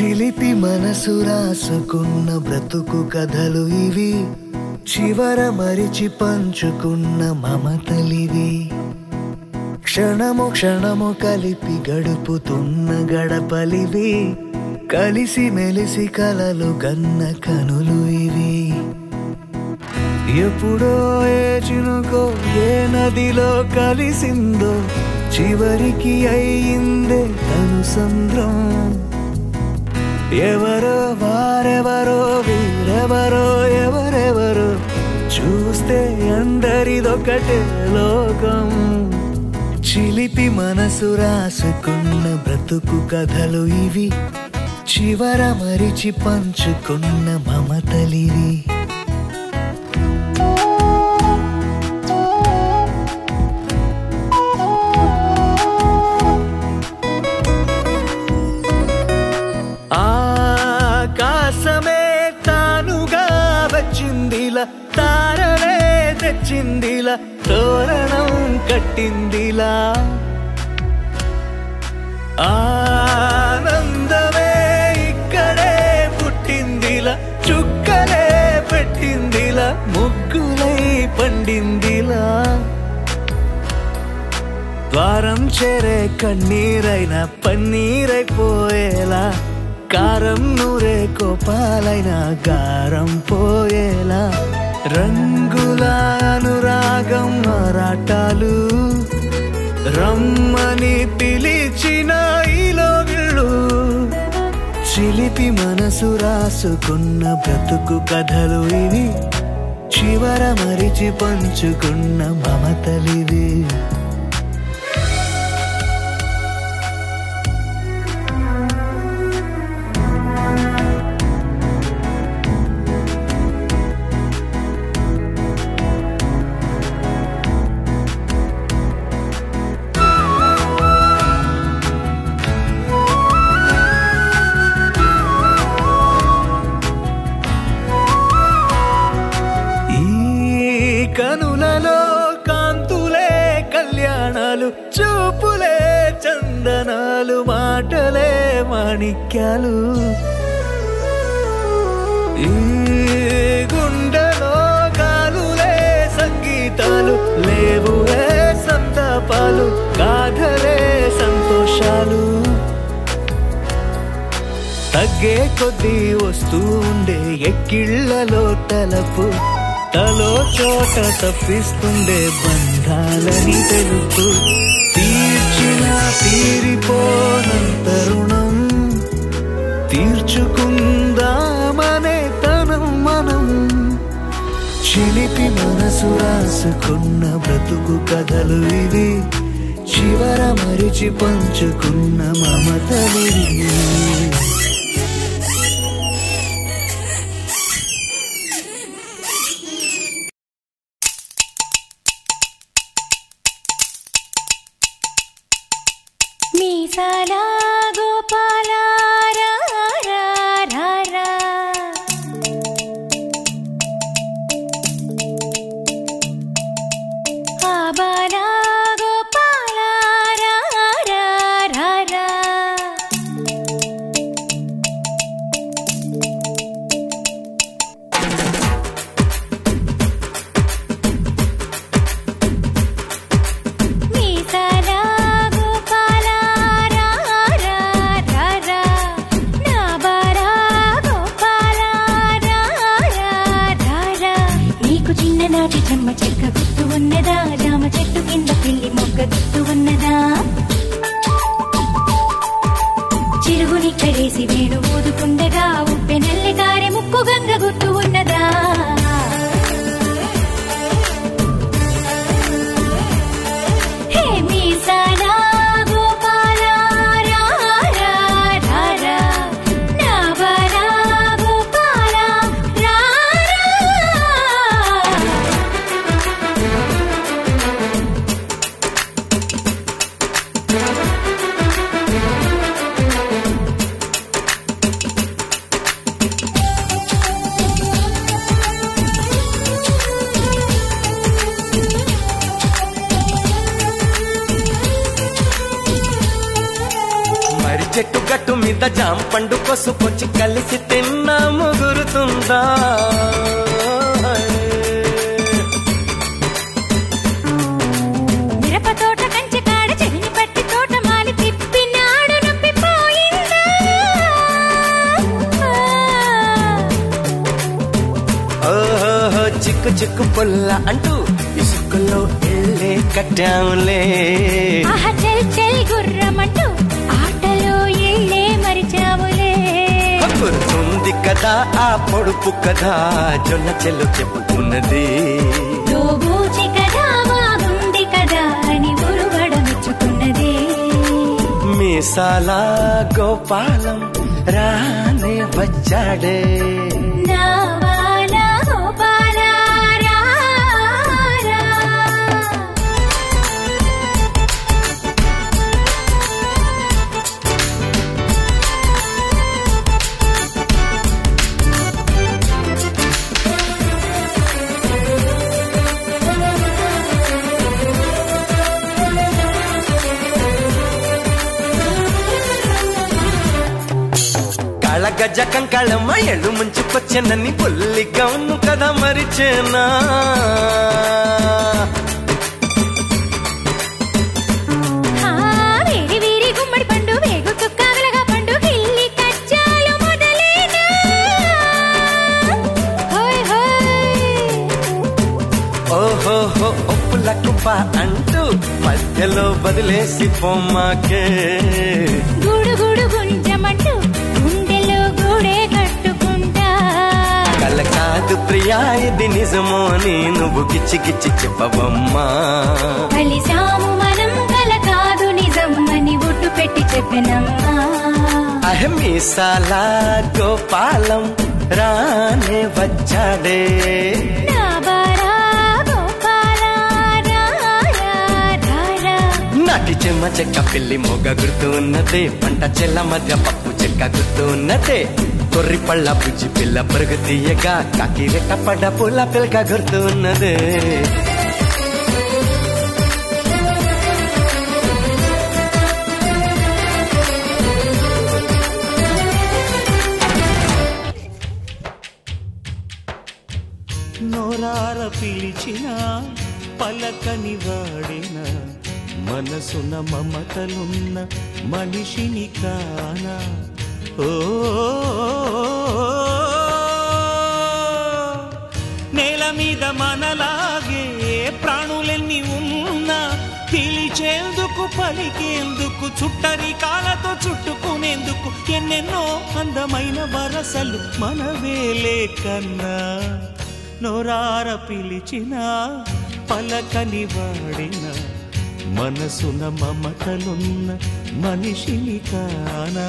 చిలిపి మనసు రాసుకున్న బ్రతుకు కథలు ఇవి, చివర మరిచి పంచుకున్న మమతలివి. క్షణము క్షణము కలిపి గడుపుతున్న గడపలివి, కలిసి మెలిసి కలలు గన్న కనులు ఇవి. ఎప్పుడో ఏ చినుకో ఏ నదిలో కలిసిందో, చివరికి అయిందే తను సంద్రం. ఎవరో వారెవరో వీరెవరో ఎవరెవరో, చూస్తే అందరిదొకటే లోకం. చిలిపి మనసు రాసుకున్న బ్రతుకు కథలు ఇవి, చివర మరిచి పంచుకున్న మమతలివి. ఆకాశమే తానుగా వచ్చిందిలా, తారలే తెచ్చిందిలా, తోరణం కట్టిందిలా. ఆనందమే ఇక్కడే పుట్టిందిలా, చుక్కలే పెట్టిందిలా, ముగ్గులై పండిందిలా. ద్వారం చేరే కన్నీరైనా పన్నీరైపోయేలా, కారం నూరే కోపాలైన గారం పోయేలా. రంగుల అనురాగం ఆరాటాలు, రమ్మని పిలిచిన ఈలోగిళ్ళు. చిలిపి మనసు రాసుకున్న బ్రతుకు కథలు ఇవి, చివర మరిచి పంచుకున్న మమతలివి. కనులలో కాంతులే కళ్యాణాలు, చూపులే చందనాలు, మాటలే మాణిక్యాలు. ఈ గుండెలో గాలులే సంగీతాలు, లేవులే సంతాపాలు, గాథలే సంతోషాలు. తగ్గే కొద్దీ వస్తూ ఉండే ఎక్కిళ్లలో తలపు, తలో చోట తప్పిస్తుండే బంధాలని తెలుపు. తీర్చిన తీరిపోనంత రుణం, తీర్చుకుందామనే తనం మనం. చిలిపి మనసు రాసుకున్న బ్రతుకు కథలు ఇవి, చివర మరిచి పంచుకున్న మమతలివి. మీసాల గోపాల రా రా రా రా, ఆబాల గోపాల రా రా రా రా. మీసాల చిన్ననాటి చెమ్మ చెక్క గుర్తు ఉన్నదా, జామ చెట్టు కింద పిల్లి మొక్క గుర్తు ఉన్నదా, చిరుగుని కడేసి వేణు ఊదుకుండగా ఉప్పె నెల్లి కారె ముక్కు గంగ గుర్తు ఉన్నదా. హే మీసాల గోపాల రా రా రా రా, నా బాల గోపాల రా రా. జామ పండు కొసుకొచ్చి కలిసి తిన్నాము గురుతుందా మిరప తోట కంచె కాడ చెవిని పట్టి తోట మాలి తిప్పినాడు నొప్పిపోయిందా ఓహో చిక్కు చిక్కు పుల్ల అంటూ ఇసుకలో ఇళ్ళే కట్టాములే ఆహా చెల్ చెల్ గుర్రమంటూ ఆటలో ఇళ్ళే మరిచావులే గుర్తుంది కదా ఆ పొడుపు కదా జొన్న చెల్లు చెప్పుకున్నది దోబూచి కదా బాగుంది కదా అని ఉరువడ మెచ్చుకున్నది మీసాల గోపాలం రానే వచ్చాడే నావాలా గోపాలా రా రా. గజ కంకాళమ్మ ఎళ్ళు ముంచుకొచ్చానని పుల్లిగా ఉన్ను కదా మరిచేనా వేడి వీరి గుమ్మడి పండు వేగు చుక్కాగలగా పండు గిల్లి కచ్చాలు మొదలేనా హోయ్ హోయ్ ఓహోహో ఒప్పులకుప అంటూ మధ్యలో వదిలేసి పొమ్మాకే గుడు గుడు గుంజమంటూ గుండెలో గూడే కట్టుకుంటా కల కాదు ప్రియా ఇది నిజమో అని నువ్వు గిచ్చి గిచ్చి చెప్పవమ్మా కలిసాము మనం కల కాదు నిజం అని ఒట్టు పెట్టి చెప్పినమ్మా అహమీసాల గోపాలం రానే వచ్చాడే నా బారా గోపాలా రా రా రా రా. నాటి చెమ్మ చెక్క పిల్లి మొగ గుర్తు ఉన్నదే పంట చెల్ల మధ్య పప్పు చెక్క గుర్తు ఉన్నదే కొర్రి పళ్ళ బుజ్జి పిల్ల పరుగు తీయగా కాకి రెట్ట పడ్డ పుల్ల పిల్లక గుర్తు ఉన్నదే నోరార పిలిచిన పలకని వాడిన మనసున మమతలున్న మనిషిని కానా ఓ నేల మీద మనలాగే ప్రాణులెన్ని ఉన్నా పిలిచేందుకు పలికేందుకు చుట్టరి కాలతో చుట్టుకునేందుకు ఎన్నెన్నో అందమైన వరసలు మనవేలే కన్నా నోరార పిలిచిన పలకని వాడిన మనసున మమతలున్న మనిషిని కానా